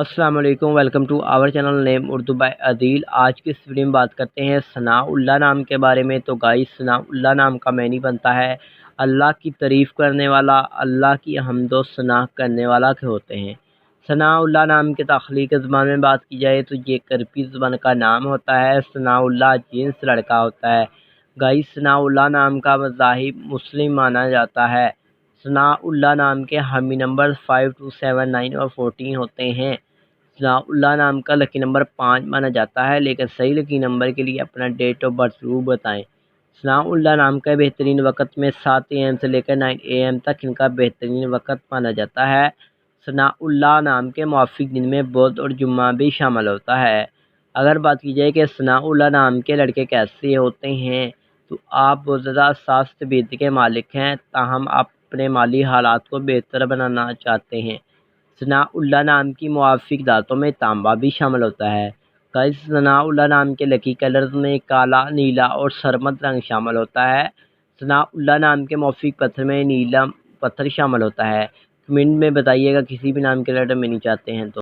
अस्सलाम वालेकुम, welcome to our channel name Urdu by Adeel. आज की इस वीडियो में बात करते हैं सनाउल्लाह नाम के बारे में। तो गाइस, सनाउल्लाह नाम का मैनी बनता है अल्लाह की तारीफ़ करने वाला, अल्लाह की हम्दो सना करने वाला के होते हैं। सनाउल्लाह नाम के तख्लीक ज़बान में बात की जाए तो ये एक अरबी ज़बान का नाम होता है। सनाउल्लाह जिन्स लड़का होता है। गाइस, सनाउल्लाह नाम का मज़ाहिब मुस्लिम माना जाता है। सनाउल्लाह नाम के हामी नंबर 5, 2, 7, 9 और 14 होते हैं। सनाउल्लाह नाम का लकी नंबर 5 माना जाता है, लेकिन सही लकी नंबर के लिए अपना डेट ऑफ बर्थ ज़रूर बताएं। सनाउल्लाह नाम का बेहतरीन वक़्त में 7 AM से लेकर 9 AM तक इनका बेहतरीन वक़्त माना जाता है। सनाउल्लाह नाम के मुवाफ़िक दिन में बुध और जुम्मा भी शामिल होता है। अगर बात की जाए कि सनाउल्लाह नाम के लड़के कैसे होते हैं, तो आप बहुत ज़्यादा साफ़ तबीयत के मालिक हैं, ताहम आप अपने माली हालात को बेहतर बनाना चाहते हैं। सनाउल्लाह नाम की मुवाफ़िक धातों में तांबा भी शामिल होता है। गाइस, सनाउल्लाह नाम के लकी कलर्स में काला, नीला और सरमद रंग शामिल होता है। सनाउल्लाह नाम के मुवाफ़िक पत्थर में नीलम पत्थर शामिल होता है। कमेंट में बताइएगा किसी भी नाम के लेटर में नहीं चाहते हैं तो।